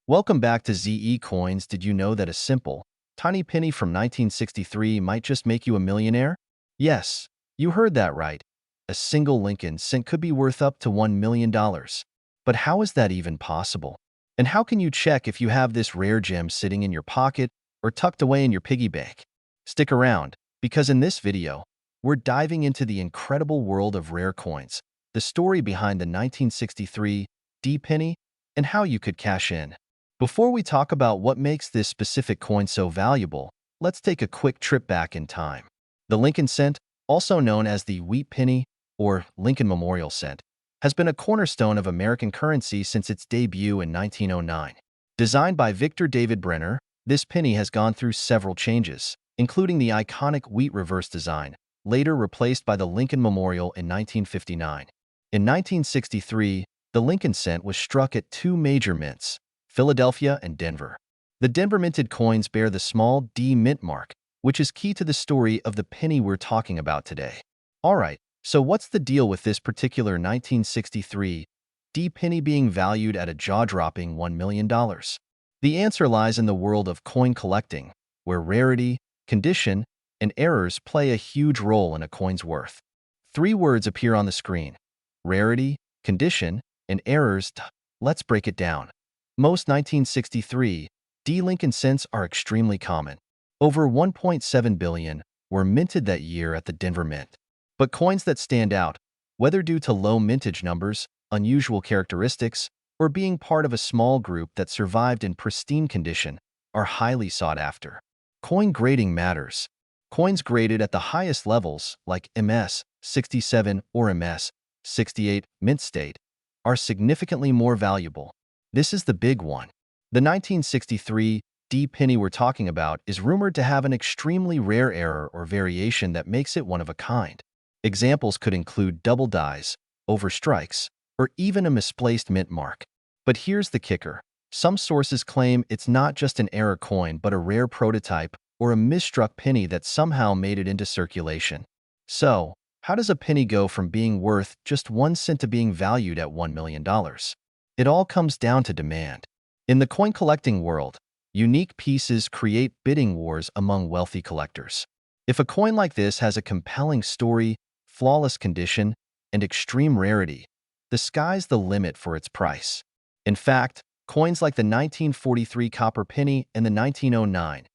Welcome back to ZE Coins. Did you know that a simple, tiny penny from 1963 might just make you a millionaire? Yes, you heard that right. A single Lincoln cent could be worth up to $1 million. But how is that even possible? And how can you check if you have this rare gem sitting in your pocket or tucked away in your piggy bank? Stick around, because in this video, we're diving into the incredible world of rare coins, the story behind the 1963 D penny, and how you could cash in. Before we talk about what makes this specific coin so valuable, let's take a quick trip back in time. The Lincoln cent, also known as the wheat penny or Lincoln Memorial Cent, has been a cornerstone of American currency since its debut in 1909. Designed by Victor David Brenner, this penny has gone through several changes, including the iconic wheat reverse design, later replaced by the Lincoln Memorial in 1959. In 1963, the Lincoln cent was struck at two major mints, Philadelphia and Denver. The Denver minted coins bear the small D mint mark, which is key to the story of the penny we're talking about today. Alright, so what's the deal with this particular 1963 D penny being valued at a jaw-dropping $1 million? The answer lies in the world of coin collecting, where rarity, condition, and errors play a huge role in a coin's worth. Three words appear on the screen: rarity, condition, and errors. Let's break it down. Most 1963 D Lincoln cents are extremely common. Over 1.7 billion were minted that year at the Denver Mint. But coins that stand out, whether due to low mintage numbers, unusual characteristics, or being part of a small group that survived in pristine condition, are highly sought after. Coin grading matters. Coins graded at the highest levels, like MS 67 or MS 68 mint state, are significantly more valuable. This is the big one. The 1963 D penny we're talking about is rumored to have an extremely rare error or variation that makes it one of a kind. Examples could include double dies, overstrikes, or even a misplaced mint mark. But here's the kicker. Some sources claim it's not just an error coin but a rare prototype or a misstruck penny that somehow made it into circulation. So, how does a penny go from being worth just 1 cent to being valued at $1 million? It all comes down to demand. In the coin collecting world, unique pieces create bidding wars among wealthy collectors. If a coin like this has a compelling story, flawless condition, and extreme rarity, the sky's the limit for its price. In fact, coins like the 1943 copper penny and the 1909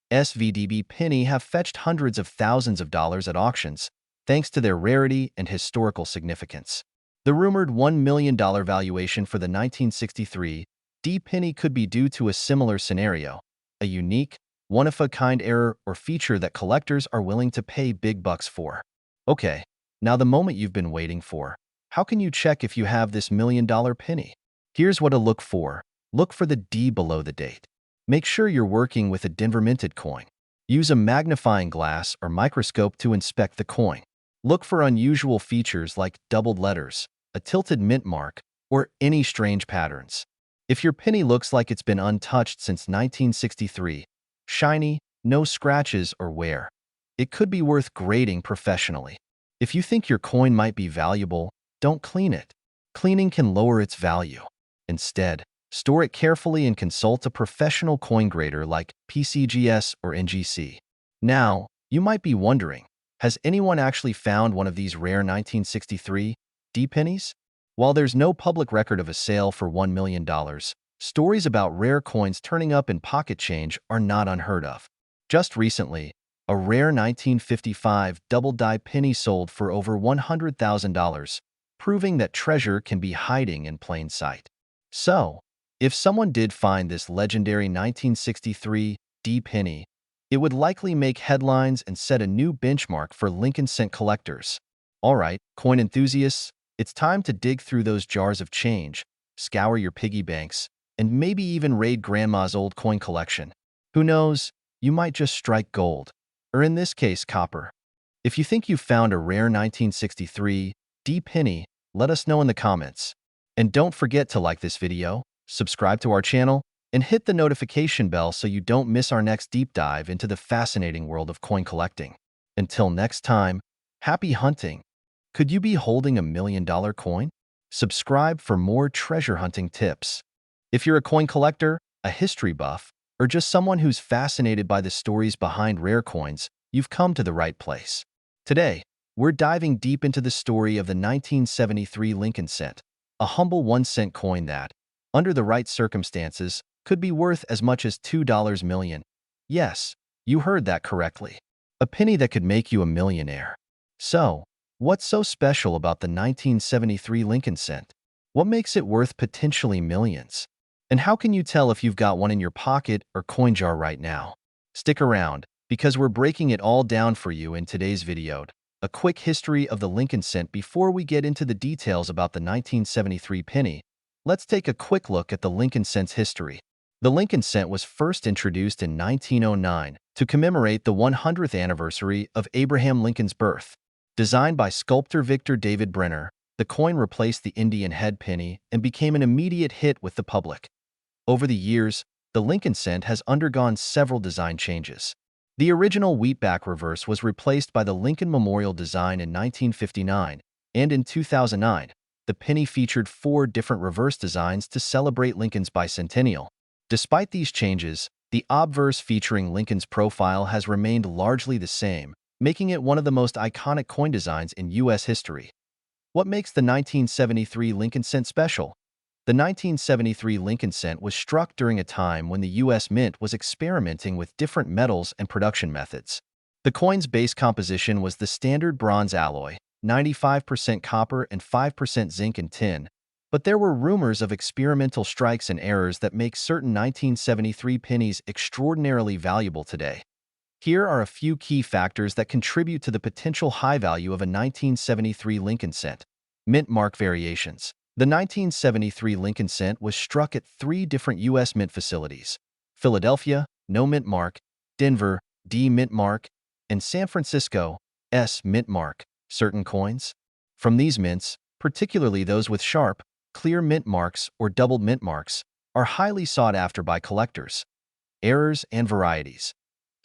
SVDB penny have fetched hundreds of thousands of dollars at auctions, thanks to their rarity and historical significance. The rumored $1 million valuation for the 1963 D penny could be due to a similar scenario, a unique, one-of-a-kind error or feature that collectors are willing to pay big bucks for. Okay, now the moment you've been waiting for. How can you check if you have this $1 million penny? Here's what to look for. Look for the D below the date. Make sure you're working with a Denver minted coin. Use a magnifying glass or microscope to inspect the coin. Look for unusual features like doubled letters, a tilted mint mark, or any strange patterns. If your penny looks like it's been untouched since 1963, shiny, no scratches or wear, it could be worth grading professionally. If you think your coin might be valuable, don't clean it. Cleaning can lower its value. Instead, store it carefully and consult a professional coin grader like PCGS or NGC. Now, you might be wondering, has anyone actually found one of these rare 1963 D pennies? While there's no public record of a sale for $1 million, stories about rare coins turning up in pocket change are not unheard of. Just recently, a rare 1955 double-die penny sold for over $100,000, proving that treasure can be hiding in plain sight. So, if someone did find this legendary 1963 D penny, it would likely make headlines and set a new benchmark for Lincoln cent collectors. Alright, coin enthusiasts, it's time to dig through those jars of change, scour your piggy banks, and maybe even raid Grandma's old coin collection. Who knows, you might just strike gold, or in this case, copper. If you think you've found a rare 1963 D penny, let us know in the comments. And don't forget to like this video, subscribe to our channel, and hit the notification bell so you don't miss our next deep dive into the fascinating world of coin collecting. Until next time, happy hunting! Could you be holding $1 million coin? Subscribe for more treasure hunting tips. If you're a coin collector, a history buff, or just someone who's fascinated by the stories behind rare coins, you've come to the right place. Today, we're diving deep into the story of the 1973 Lincoln cent, a humble 1-cent coin that, under the right circumstances, could be worth as much as $2 million. Yes, you heard that correctly. A penny that could make you a millionaire. So, what's so special about the 1973 Lincoln cent? What makes it worth potentially millions? And how can you tell if you've got one in your pocket or coin jar right now? Stick around, because we're breaking it all down for you in today's video. A quick history of the Lincoln cent before we get into the details about the 1973 penny. Let's take a quick look at the Lincoln cent's history. The Lincoln cent was first introduced in 1909 to commemorate the 100th anniversary of Abraham Lincoln's birth. Designed by sculptor Victor David Brenner, the coin replaced the Indian head penny and became an immediate hit with the public. Over the years, the Lincoln cent has undergone several design changes. The original wheatback reverse was replaced by the Lincoln Memorial design in 1959, and in 2009, the penny featured 4 different reverse designs to celebrate Lincoln's bicentennial. Despite these changes, the obverse featuring Lincoln's profile has remained largely the same, making it one of the most iconic coin designs in U.S. history. What makes the 1973 Lincoln cent special? The 1973 Lincoln cent was struck during a time when the U.S. Mint was experimenting with different metals and production methods. The coin's base composition was the standard bronze alloy, 95% copper and 5% zinc and tin, but there were rumors of experimental strikes and errors that make certain 1973 pennies extraordinarily valuable today. Here are a few key factors that contribute to the potential high value of a 1973 Lincoln cent. Mint mark variations. The 1973 Lincoln cent was struck at 3 different U.S. mint facilities: Philadelphia, no mint mark; Denver, D mint mark; and San Francisco, S mint mark. Certain coins from these mints, particularly those with sharp, clear mint marks or doubled mint marks, are highly sought after by collectors. Errors and varieties.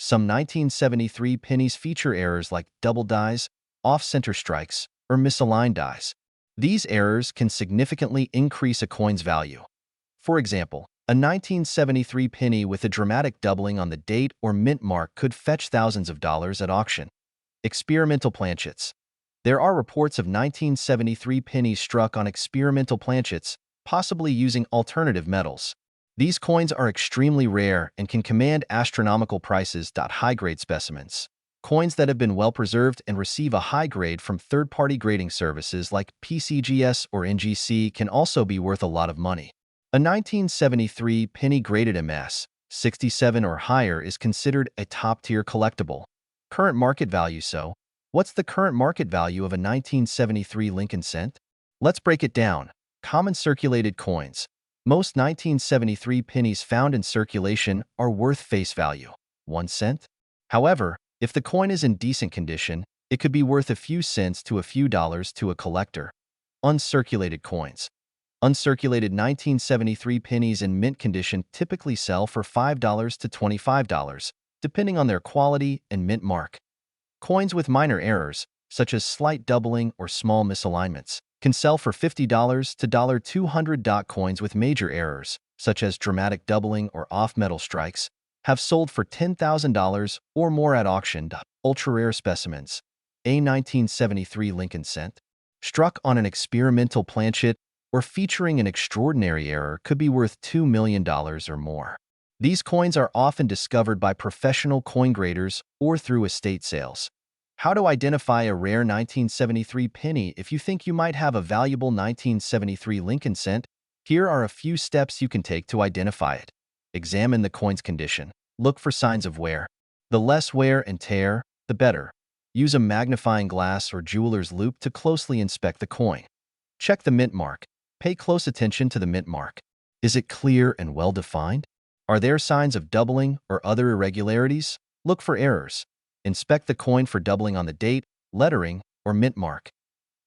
Some 1973 pennies feature errors like double dies, off-center strikes, or misaligned dies. These errors can significantly increase a coin's value. For example, a 1973 penny with a dramatic doubling on the date or mint mark could fetch thousands of dollars at auction. Experimental planchets. There are reports of 1973 pennies struck on experimental planchets, possibly using alternative metals. These coins are extremely rare and can command astronomical prices. High-grade specimens. Coins that have been well-preserved and receive a high grade from third-party grading services like PCGS or NGC can also be worth a lot of money. A 1973 penny graded MS, 67 or higher, is considered a top-tier collectible. Current market value. So, what's the current market value of a 1973 Lincoln cent? Let's break it down. Common circulated coins. Most 1973 pennies found in circulation are worth face value, 1 cent. However, if the coin is in decent condition, it could be worth a few cents to a few dollars to a collector. Uncirculated coins. Uncirculated 1973 pennies in mint condition typically sell for $5 to $25, depending on their quality and mint mark. Coins with minor errors, such as slight doubling or small misalignments, can sell for $50 to $200. Coins with major errors, such as dramatic doubling or off-metal strikes, have sold for $10,000 or more at auction. Ultra-rare specimens. A 1973 Lincoln cent, struck on an experimental planchet or featuring an extraordinary error, could be worth $2 million or more. These coins are often discovered by professional coin graders or through estate sales. How to identify a rare 1973 penny? If you think you might have a valuable 1973 Lincoln cent, here are a few steps you can take to identify it. Examine the coin's condition. Look for signs of wear. The less wear and tear, the better. Use a magnifying glass or jeweler's loupe to closely inspect the coin. Check the mint mark. Pay close attention to the mint mark. Is it clear and well-defined? Are there signs of doubling or other irregularities? Look for errors. Inspect the coin for doubling on the date, lettering, or mint mark.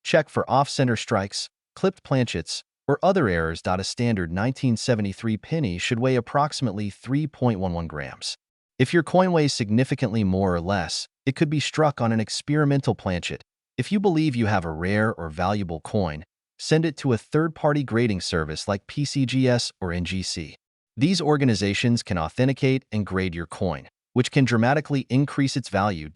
Check for off-center strikes, clipped planchets, or other errors. A standard 1973 penny should weigh approximately 3.11 grams. If your coin weighs significantly more or less, it could be struck on an experimental planchet. If you believe you have a rare or valuable coin, send it to a third-party grading service like PCGS or NGC. These organizations can authenticate and grade your coin, which can dramatically increase its value.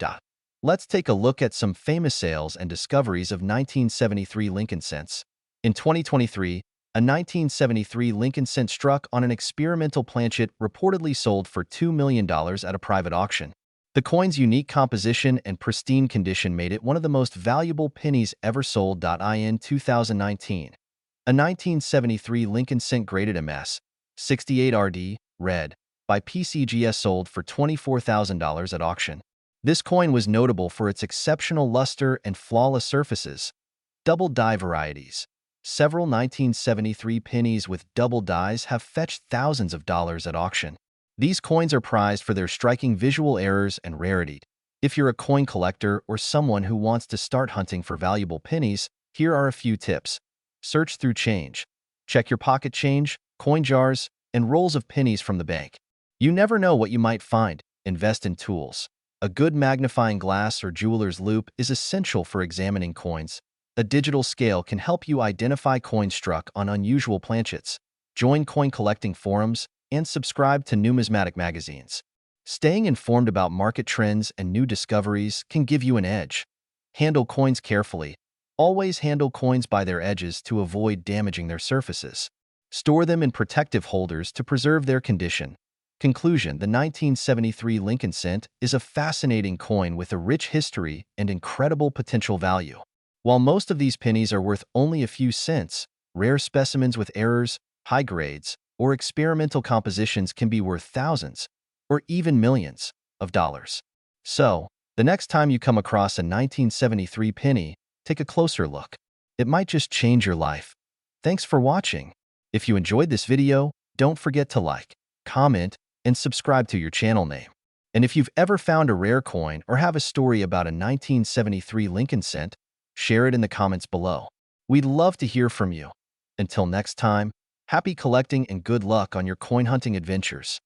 Let's take a look at some famous sales and discoveries of 1973 Lincoln cents. In 2023, a 1973 Lincoln cent struck on an experimental planchet reportedly sold for $2 million at a private auction. The coin's unique composition and pristine condition made it one of the most valuable pennies ever sold. In 2019, a 1973 Lincoln cent graded MS 68RD, red, by PCGS sold for $24,000 at auction. This coin was notable for its exceptional luster and flawless surfaces. Double die varieties. Several 1973 pennies with double dies have fetched thousands of dollars at auction. These coins are prized for their striking visual errors and rarity. If you're a coin collector or someone who wants to start hunting for valuable pennies, here are a few tips. Search through change. Check your pocket change, coin jars, and rolls of pennies from the bank. You never know what you might find. Invest in tools. A good magnifying glass or jeweler's loupe is essential for examining coins. A digital scale can help you identify coins struck on unusual planchets. Join coin collecting forums and subscribe to numismatic magazines. Staying informed about market trends and new discoveries can give you an edge. Handle coins carefully. Always handle coins by their edges to avoid damaging their surfaces. Store them in protective holders to preserve their condition. Conclusion: the 1973 Lincoln cent is a fascinating coin with a rich history and incredible potential value. While most of these pennies are worth only a few cents, rare specimens with errors, high grades, or experimental compositions can be worth thousands, or even millions, of dollars. So, the next time you come across a 1973 penny, take a closer look. It might just change your life. Thanks for watching. If you enjoyed this video, don't forget to like, comment, and subscribe to your channel name. And if you've ever found a rare coin or have a story about a 1973 Lincoln cent, share it in the comments below. We'd love to hear from you. Until next time, happy collecting and good luck on your coin hunting adventures.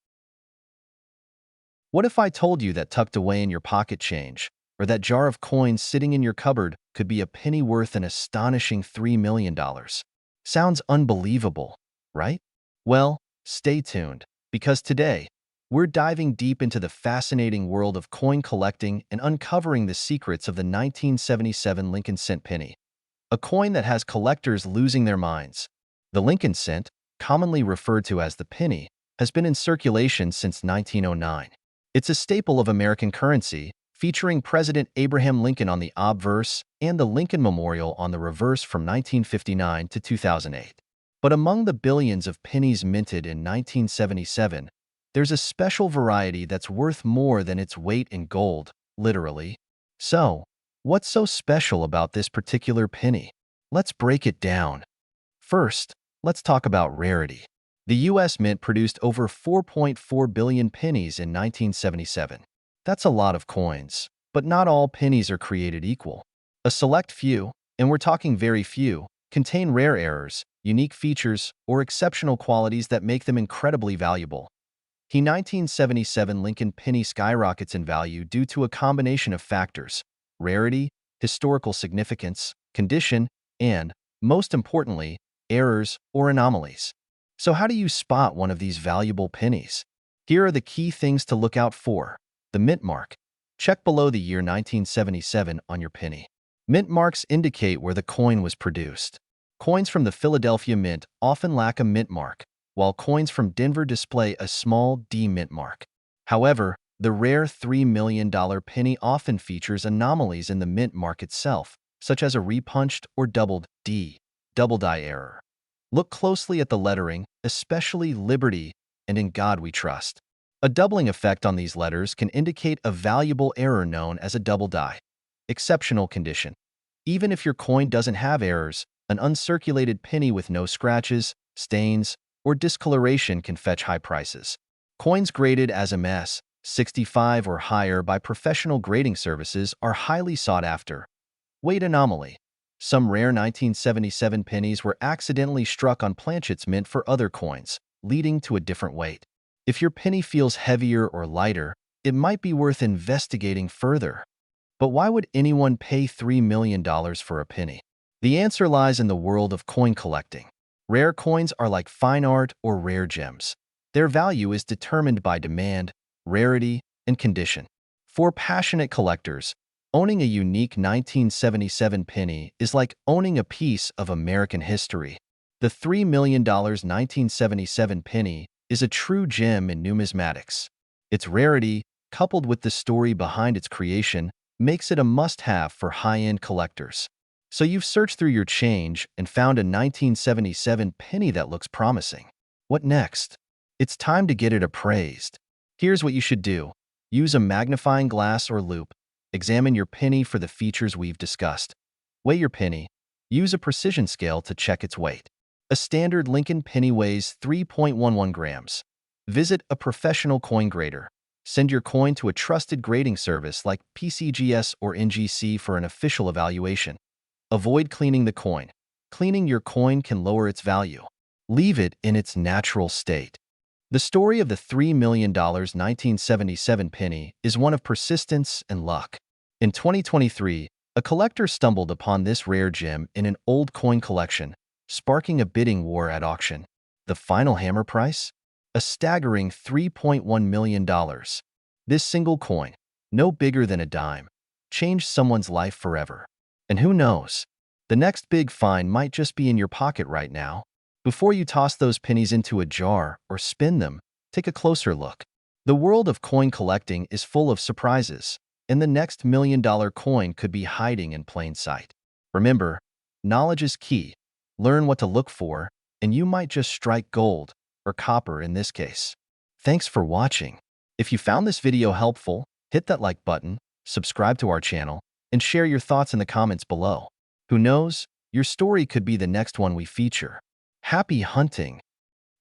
What if I told you that tucked away in your pocket change, or that jar of coins sitting in your cupboard, could be a penny worth an astonishing $3 million? Sounds unbelievable, right? Well, stay tuned, because today, we're diving deep into the fascinating world of coin collecting and uncovering the secrets of the 1977 Lincoln cent penny, a coin that has collectors losing their minds. The Lincoln cent, commonly referred to as the penny, has been in circulation since 1909. It's a staple of American currency, featuring President Abraham Lincoln on the obverse and the Lincoln Memorial on the reverse from 1959 to 2008. But among the billions of pennies minted in 1977, there's a special variety that's worth more than its weight in gold, literally. So, what's so special about this particular penny? Let's break it down. First, let's talk about rarity. The U.S. Mint produced over 4.4 billion pennies in 1977. That's a lot of coins, but not all pennies are created equal. A select few, and we're talking very few, contain rare errors, unique features, or exceptional qualities that make them incredibly valuable. The 1977 Lincoln penny skyrockets in value due to a combination of factors: rarity, historical significance, condition, and, most importantly, errors or anomalies. So how do you spot one of these valuable pennies? Here are the key things to look out for. The mint mark. Check below the year 1977 on your penny. Mint marks indicate where the coin was produced. Coins from the Philadelphia Mint often lack a mint mark, while coins from Denver display a small D mint mark. However, the rare $3 million penny often features anomalies in the mint mark itself, such as a repunched or doubled D, double die error. Look closely at the lettering, especially Liberty and In God We Trust. A doubling effect on these letters can indicate a valuable error known as a double die. Exceptional condition. Even if your coin doesn't have errors, an uncirculated penny with no scratches, stains, or discoloration can fetch high prices. Coins graded as MS 65 or higher by professional grading services are highly sought after. Weight anomaly. Some rare 1977 pennies were accidentally struck on planchets meant for other coins, leading to a different weight. If your penny feels heavier or lighter, it might be worth investigating further. But why would anyone pay $3 million for a penny? The answer lies in the world of coin collecting. Rare coins are like fine art or rare gems. Their value is determined by demand, rarity, and condition. For passionate collectors, owning a unique 1977 penny is like owning a piece of American history. The $3 million 1977 penny is a true gem in numismatics. Its rarity, coupled with the story behind its creation, makes it a must-have for high-end collectors. So you've searched through your change and found a 1977 penny that looks promising. What next? It's time to get it appraised. Here's what you should do. Use a magnifying glass or loupe. Examine your penny for the features we've discussed. Weigh your penny. Use a precision scale to check its weight. A standard Lincoln penny weighs 3.11 grams. Visit a professional coin grader. Send your coin to a trusted grading service like PCGS or NGC for an official evaluation. Avoid cleaning the coin. Cleaning your coin can lower its value. Leave it in its natural state. The story of the $3 million 1977 penny is one of persistence and luck. In 2023, a collector stumbled upon this rare gem in an old coin collection, sparking a bidding war at auction. The final hammer price? A staggering $3.1 million. This single coin, no bigger than a dime, changed someone's life forever. And who knows? The next big find might just be in your pocket right now. Before you toss those pennies into a jar or spin them, take a closer look. The world of coin collecting is full of surprises, and the next million-dollar coin could be hiding in plain sight. Remember, knowledge is key. Learn what to look for, and you might just strike gold, or copper in this case. Thanks for watching. If you found this video helpful, hit that like button, subscribe to our channel, and share your thoughts in the comments below. Who knows, your story could be the next one we feature. Happy hunting!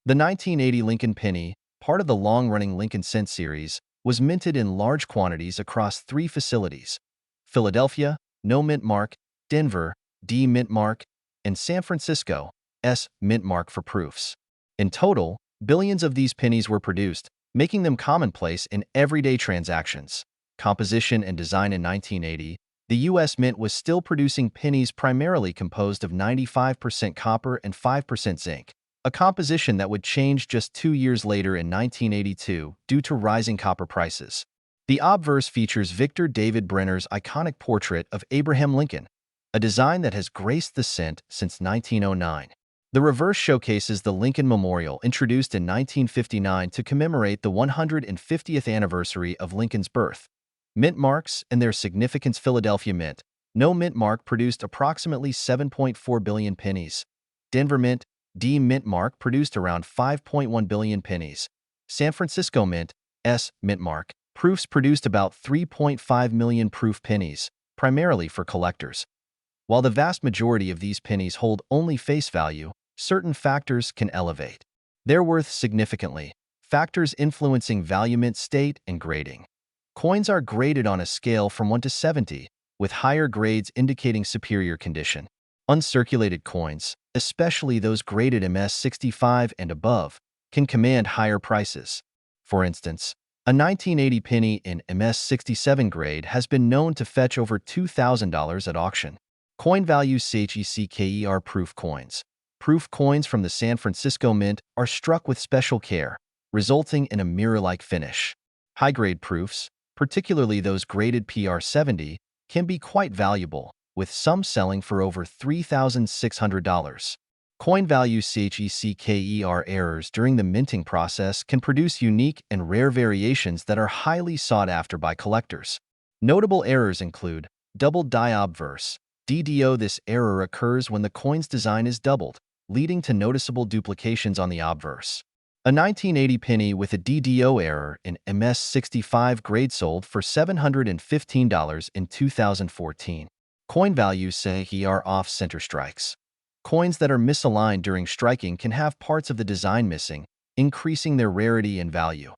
The 1980 Lincoln penny, part of the long-running Lincoln cent series, was minted in large quantities across 3 facilities: Philadelphia, no mint mark; Denver, D mint mark; and San Francisco, S mint mark for proofs. In total, billions of these pennies were produced, making them commonplace in everyday transactions. Composition and design. In 1980, the U.S. Mint was still producing pennies primarily composed of 95% copper and 5% zinc, a composition that would change just 2 years later in 1982 due to rising copper prices. The obverse features Victor David Brenner's iconic portrait of Abraham Lincoln, a design that has graced the cent since 1909. The reverse showcases the Lincoln Memorial, introduced in 1959 to commemorate the 150th anniversary of Lincoln's birth. Mint marks and their significance. Philadelphia Mint, no mint mark, produced approximately 7.4 billion pennies. Denver Mint, D mint mark, produced around 5.1 billion pennies. San Francisco Mint, S mint mark, proofs produced about 3.5 million proof pennies, primarily for collectors. While the vast majority of these pennies hold only face value, certain factors can elevate their worth significantly, factors influencing value: mint state and grading. Coins are graded on a scale from 1 to 70, with higher grades indicating superior condition. Uncirculated coins, especially those graded MS-65 and above, can command higher prices. For instance, a 1980 penny in MS-67 grade has been known to fetch over $2,000 at auction. Coin value. CHECKER proof coins. Proof coins from the San Francisco Mint are struck with special care, resulting in a mirror-like finish. High-grade proofs, particularly those graded PR70, can be quite valuable, with some selling for over $3,600. Coin value. CHECKER errors during the minting process can produce unique and rare variations that are highly sought after by collectors. Notable errors include doubled die obverse, DDO. This error occurs when the coin's design is doubled, leading to noticeable duplications on the obverse. A 1980 penny with a DDO error in MS-65 grade sold for $715 in 2014. Coin value. CHECKER off-center strikes. Coins that are misaligned during striking can have parts of the design missing, increasing their rarity and value.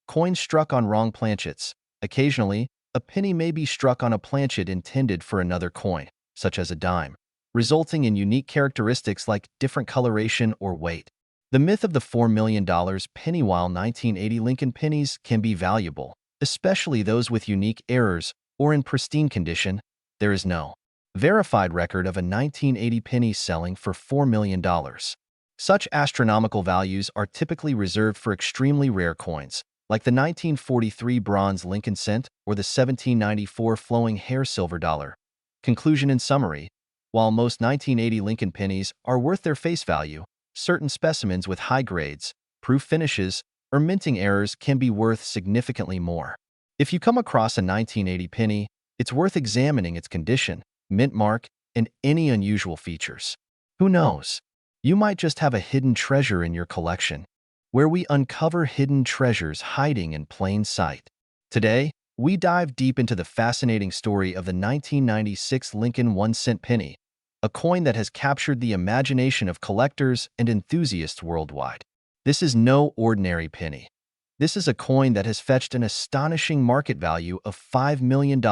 Coins struck on wrong planchets. Occasionally, a penny may be struck on a planchet intended for another coin, such as a dime, resulting in unique characteristics like different coloration or weight. The myth of the $4 million penny. While 1980 Lincoln pennies can be valuable, especially those with unique errors or in pristine condition, there is no verified record of a 1980 penny selling for $4 million. Such astronomical values are typically reserved for extremely rare coins, like the 1943 bronze Lincoln cent or the 1794 flowing hair silver dollar. Conclusion in summary, while most 1980 Lincoln pennies are worth their face value, certain specimens with high grades, proof finishes, or minting errors can be worth significantly more. If you come across a 1980 penny, it's worth examining its condition, mint mark, and any unusual features. Who knows? You might just have a hidden treasure in your collection, where we uncover hidden treasures hiding in plain sight. Today, we dive deep into the fascinating story of the 1996 Lincoln 1-cent penny, a coin that has captured the imagination of collectors and enthusiasts worldwide. This is no ordinary penny. This is a coin that has fetched an astonishing market value of $5 million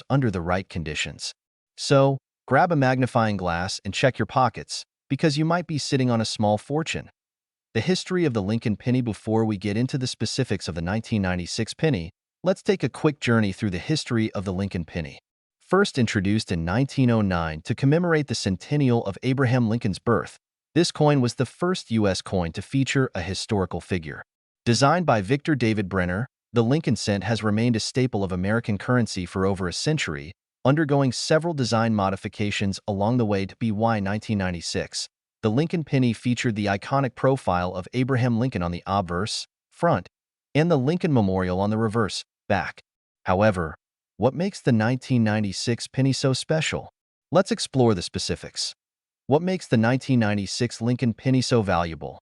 under the right conditions. So, grab a magnifying glass and check your pockets, because you might be sitting on a small fortune. The history of the Lincoln penny. Before we get into the specifics of the 1996 penny, let's take a quick journey through the history of the Lincoln penny. First introduced in 1909 to commemorate the centennial of Abraham Lincoln's birth, this coin was the first U.S. coin to feature a historical figure. Designed by Victor David Brenner, the Lincoln cent has remained a staple of American currency for over a century, undergoing several design modifications along the way to BY 1996. The Lincoln penny featured the iconic profile of Abraham Lincoln on the obverse, front, and the Lincoln Memorial on the reverse, back. However, what makes the 1996 penny so special? Let's explore the specifics. What makes the 1996 Lincoln penny so valuable?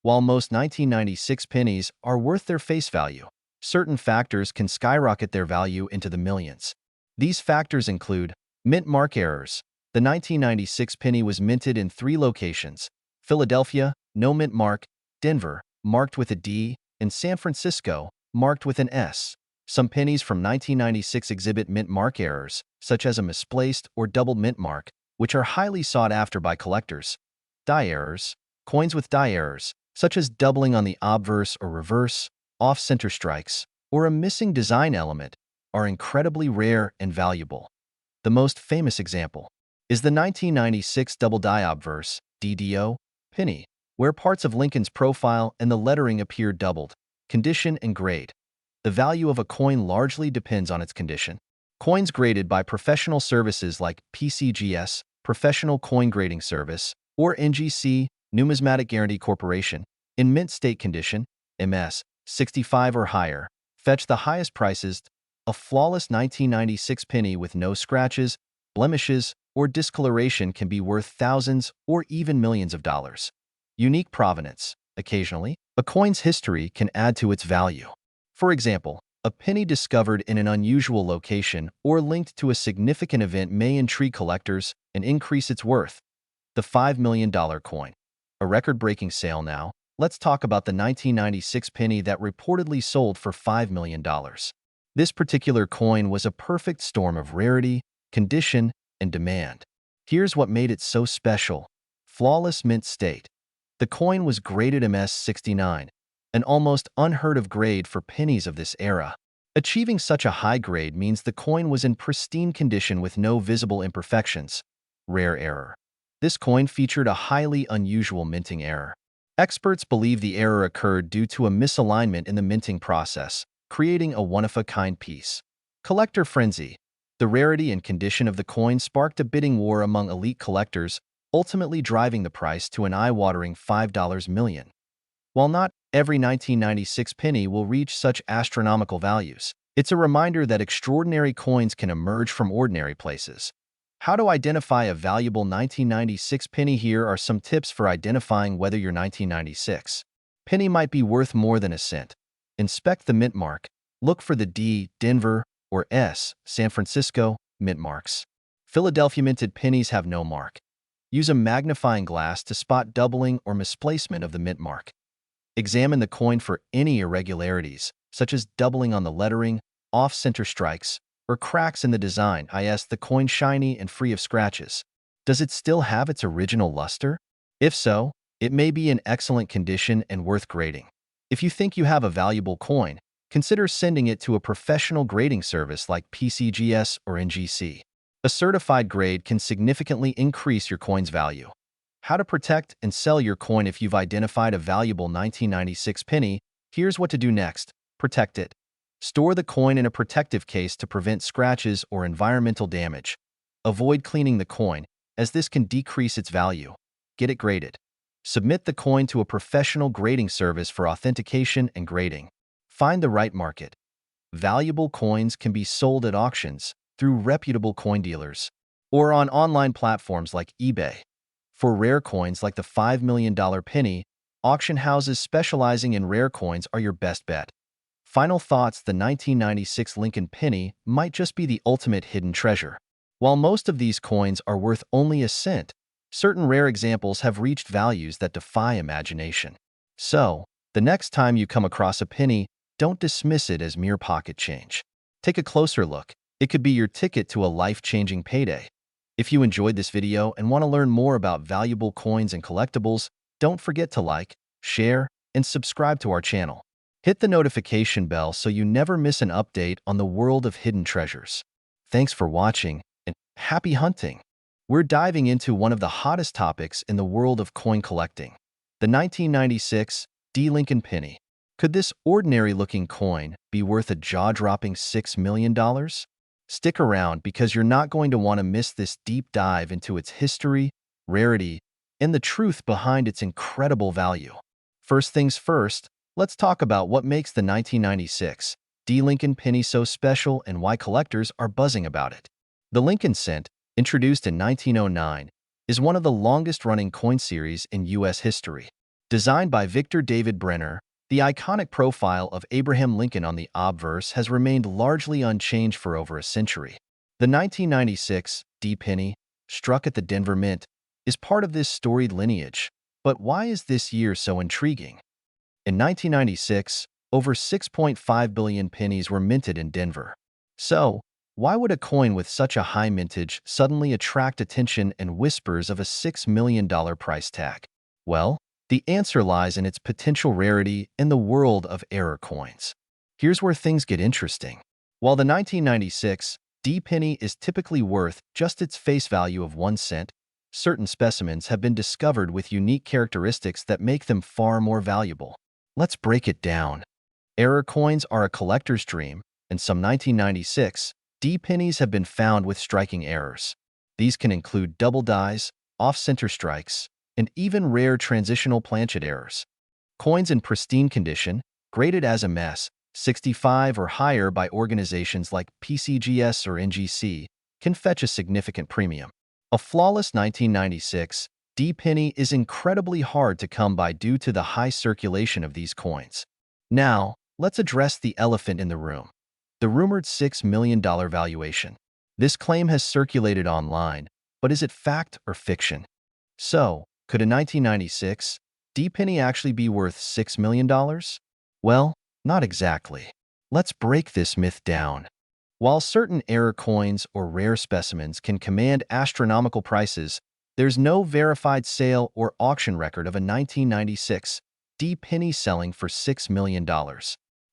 While most 1996 pennies are worth their face value, certain factors can skyrocket their value into the millions. These factors include mint mark errors. The 1996 penny was minted in 3 locations: Philadelphia, no mint mark; Denver, marked with a D; and San Francisco, marked with an S. Some pennies from 1996 exhibit mint mark errors, such as a misplaced or double mint mark, which are highly sought after by collectors. Die errors. Coins with die errors, such as doubling on the obverse or reverse, off-center strikes, or a missing design element, are incredibly rare and valuable. The most famous example is the 1996 double die obverse (DDO) penny, where parts of Lincoln's profile and the lettering appear doubled. Condition and grade. The value of a coin largely depends on its condition. Coins graded by professional services like PCGS, Professional Coin Grading Service, or NGC, Numismatic Guarantee Corporation, in mint state condition, MS, 65 or higher, fetch the highest prices. A flawless 1996 penny with no scratches, blemishes, or discoloration can be worth thousands or even millions of dollars. Unique provenance. Occasionally, a coin's history can add to its value. For example, a penny discovered in an unusual location or linked to a significant event may intrigue collectors and increase its worth. The $5 million coin. A record-breaking sale now. Let's talk about the 1996 penny that reportedly sold for $5 million. This particular coin was a perfect storm of rarity, condition, and demand. Here's what made it so special. Flawless mint state. The coin was graded MS-69, an almost unheard-of grade for pennies of this era. Achieving such a high grade means the coin was in pristine condition with no visible imperfections. Rare error. This coin featured a highly unusual minting error. Experts believe the error occurred due to a misalignment in the minting process, creating a one-of-a-kind piece. Collector frenzy. The rarity and condition of the coin sparked a bidding war among elite collectors, ultimately driving the price to an eye-watering $5 million. While not every 1996 penny will reach such astronomical values, it's a reminder that extraordinary coins can emerge from ordinary places. How to identify a valuable 1996 penny? Here are some tips for identifying whether your 1996 penny might be worth more than a cent. Inspect the mint mark. Look for the D, Denver, or S, San Francisco, mint marks. Philadelphia minted pennies have no mark. Use a magnifying glass to spot doubling or misplacement of the mint mark. Examine the coin for any irregularities, such as doubling on the lettering, off-center strikes, or cracks in the design. Is the coin shiny and free of scratches? Does it still have its original luster? If so, it may be in excellent condition and worth grading. If you think you have a valuable coin, consider sending it to a professional grading service like PCGS or NGC. A certified grade can significantly increase your coin's value. How to protect and sell your coin. If you've identified a valuable 1996 penny, here's what to do next. Protect it. Store the coin in a protective case to prevent scratches or environmental damage. Avoid cleaning the coin, as this can decrease its value. Get it graded. Submit the coin to a professional grading service for authentication and grading. Find the right market. Valuable coins can be sold at auctions, through reputable coin dealers, or on online platforms like eBay. For rare coins like the $5 million penny, auction houses specializing in rare coins are your best bet. Final thoughts. The 1996 Lincoln penny might just be the ultimate hidden treasure. While most of these coins are worth only a cent, certain rare examples have reached values that defy imagination. So, the next time you come across a penny, don't dismiss it as mere pocket change. Take a closer look. It could be your ticket to a life-changing payday. If you enjoyed this video and want to learn more about valuable coins and collectibles, don't forget to like, share, and subscribe to our channel. Hit the notification bell so you never miss an update on the world of hidden treasures. Thanks for watching, and happy hunting! We're diving into one of the hottest topics in the world of coin collecting, the 1996 Lincoln penny. Could this ordinary-looking coin be worth a jaw-dropping $6 million? Stick around because you're not going to want to miss this deep dive into its history, rarity, and the truth behind its incredible value. First things first, let's talk about what makes the 1996 Lincoln penny so special and why collectors are buzzing about it. The Lincoln cent, introduced in 1909, is one of the longest-running coin series in U.S. history. Designed by Victor David Brenner, the iconic profile of Abraham Lincoln on the obverse has remained largely unchanged for over a century. The 1996 penny, struck at the Denver Mint, is part of this storied lineage. But why is this year so intriguing? In 1996, over 6.5 billion pennies were minted in Denver. So, why would a coin with such a high mintage suddenly attract attention and whispers of a $6 million price tag? Well, the answer lies in its potential rarity in the world of error coins. Here's where things get interesting. While the 1996 penny is typically worth just its face value of 1 cent, certain specimens have been discovered with unique characteristics that make them far more valuable. Let's break it down. Error coins are a collector's dream, and some 1996 pennies have been found with striking errors. These can include double dies, off-center strikes, and even rare transitional planchet errors. Coins in pristine condition, graded as a mess, 65 or higher by organizations like PCGS or NGC, can fetch a significant premium. A flawless 1996 penny is incredibly hard to come by due to the high circulation of these coins. Now, let's address the elephant in the room: the rumored $6 million valuation. This claim has circulated online, but is it fact or fiction? So, could a 1996 penny actually be worth $6 million? Well, not exactly. Let's break this myth down. While certain error coins or rare specimens can command astronomical prices, there's no verified sale or auction record of a 1996 penny selling for $6 million.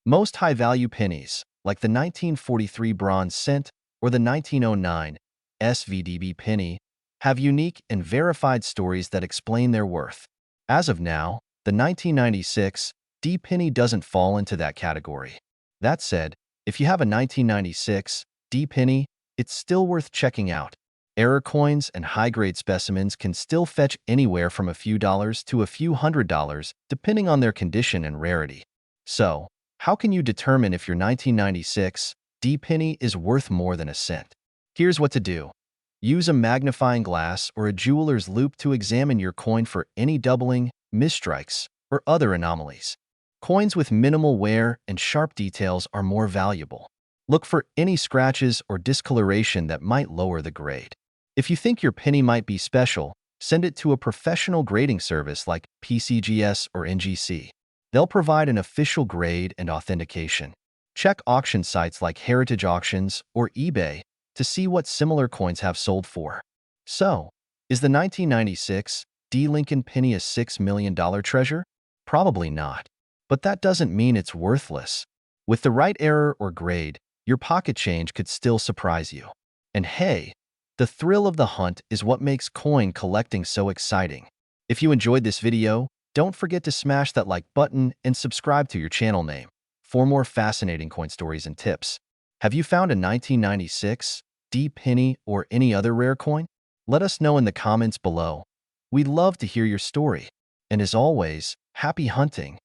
Most high-value pennies, like the 1943 bronze cent or the 1909 SVDB penny, have unique and verified stories that explain their worth. As of now, the 1996 penny doesn't fall into that category. That said, if you have a 1996 penny, it's still worth checking out. Error coins and high-grade specimens can still fetch anywhere from a few dollars to a few $100s, depending on their condition and rarity. So, how can you determine if your 1996 penny is worth more than a cent? Here's what to do. Use a magnifying glass or a jeweler's loupe to examine your coin for any doubling, misstrikes, or other anomalies. Coins with minimal wear and sharp details are more valuable. Look for any scratches or discoloration that might lower the grade. If you think your penny might be special, send it to a professional grading service like PCGS or NGC. They'll provide an official grade and authentication. Check auction sites like Heritage Auctions or eBay to see what similar coins have sold for. So, is the 1996 Lincoln penny a $6 million treasure? Probably not. But that doesn't mean it's worthless. With the right error or grade, your pocket change could still surprise you. And hey, The thrill of the hunt is what makes coin collecting so exciting. If you enjoyed this video, don't forget to smash that like button and subscribe to your channel name for more fascinating coin stories and tips. Have you found a 1996 D penny or any other rare coin? Let us know in the comments below. We'd love to hear your story. And as always, happy hunting!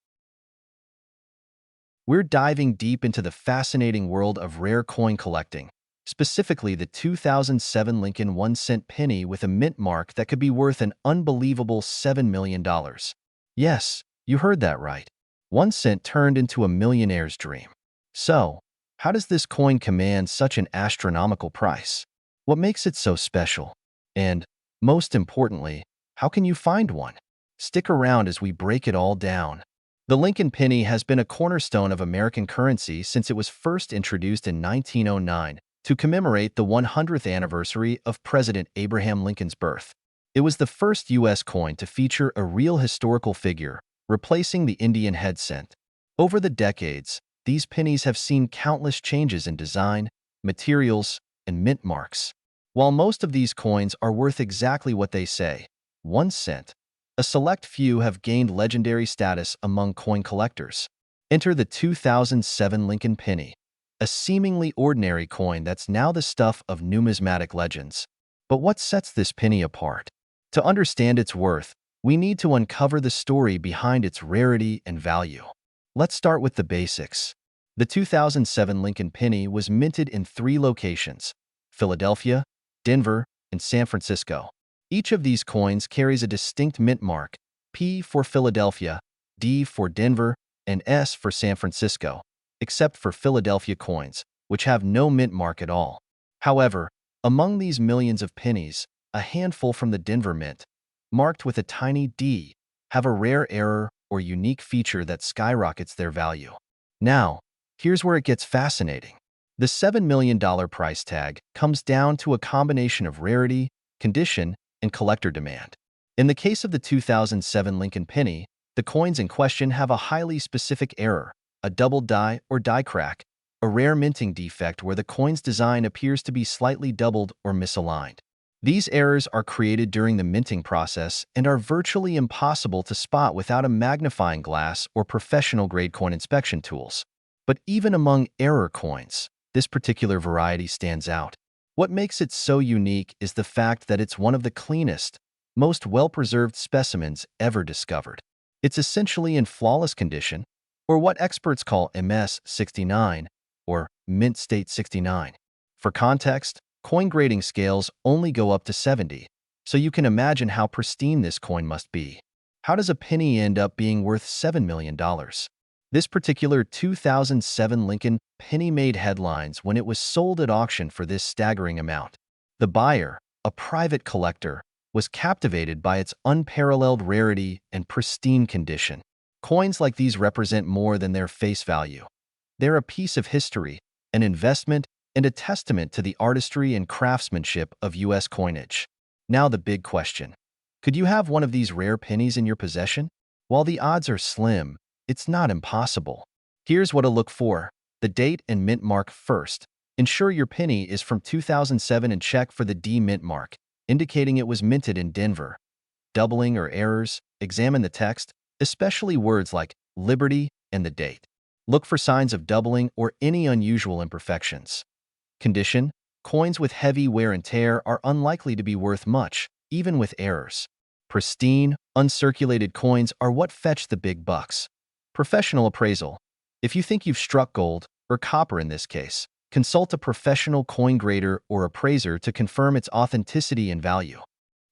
We're diving deep into the fascinating world of rare coin collecting, specifically the 2007 Lincoln 1-cent penny with a mint mark that could be worth an unbelievable $7 million. Yes, you heard that right. 1 cent turned into a millionaire's dream. So, how does this coin command such an astronomical price? What makes it so special? And, most importantly, how can you find one? Stick around as we break it all down. The Lincoln penny has been a cornerstone of American currency since it was first introduced in 1909 to commemorate the 100th anniversary of President Abraham Lincoln's birth. It was the first U.S. coin to feature a real historical figure, replacing the Indian head cent. Over the decades, these pennies have seen countless changes in design, materials, and mint marks. While most of these coins are worth exactly what they say, 1 cent, a select few have gained legendary status among coin collectors. Enter the 2007 Lincoln penny, a seemingly ordinary coin that's now the stuff of numismatic legends. But what sets this penny apart? To understand its worth, we need to uncover the story behind its rarity and value. Let's start with the basics. The 2007 Lincoln penny was minted in 3 locations: Philadelphia, Denver, and San Francisco. Each of these coins carries a distinct mint mark: P for Philadelphia, D for Denver, and S for San Francisco, except for Philadelphia coins, which have no mint mark at all. However, among these millions of pennies, a handful from the Denver Mint, marked with a tiny D, have a rare error or unique feature that skyrockets their value. Now, here's where it gets fascinating. The $7 million price tag comes down to a combination of rarity, condition, and collector demand. In the case of the 2007 Lincoln penny, the coins in question have a highly specific error: a double die or die crack, a rare minting defect where the coin's design appears to be slightly doubled or misaligned. These errors are created during the minting process and are virtually impossible to spot without a magnifying glass or professional-grade coin inspection tools. But even among error coins, this particular variety stands out. What makes it so unique is the fact that it's one of the cleanest, most well-preserved specimens ever discovered. It's essentially in flawless condition, or what experts call MS-69, or mint state 69. For context, coin grading scales only go up to 70, so you can imagine how pristine this coin must be. How does a penny end up being worth $7 million? This particular 2007 Lincoln penny made headlines when it was sold at auction for this staggering amount. The buyer, a private collector, was captivated by its unparalleled rarity and pristine condition. Coins like these represent more than their face value. They're a piece of history, an investment, and a testament to the artistry and craftsmanship of U.S. coinage. Now the big question: could you have one of these rare pennies in your possession? While the odds are slim, it's not impossible. Here's what to look for: the date and mint mark first. Ensure your penny is from 2007 and check for the D mint mark, indicating it was minted in Denver. Doubling or errors: examine the text, especially words like Liberty and the date. Look for signs of doubling or any unusual imperfections. Condition: coins with heavy wear and tear are unlikely to be worth much, even with errors. Pristine, uncirculated coins are what fetch the big bucks. Professional appraisal: if you think you've struck gold, or copper in this case, consult a professional coin grader or appraiser to confirm its authenticity and value.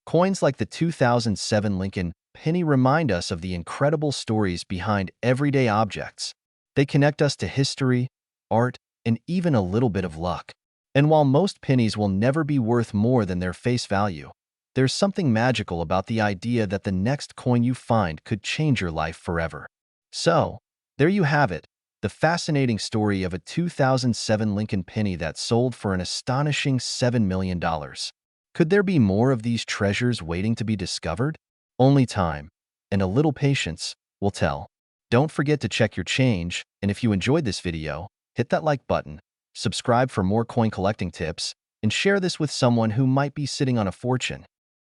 Coins like the 2007 Lincoln penny remind us of the incredible stories behind everyday objects. They connect us to history, art, and even a little bit of luck. And while most pennies will never be worth more than their face value, there's something magical about the idea that the next coin you find could change your life forever. So, there you have it, the fascinating story of a 2007 Lincoln penny that sold for an astonishing $7 million. Could there be more of these treasures waiting to be discovered? Only time, and a little patience, will tell. Don't forget to check your change, and if you enjoyed this video, hit that like button, subscribe for more coin collecting tips, and share this with someone who might be sitting on a fortune.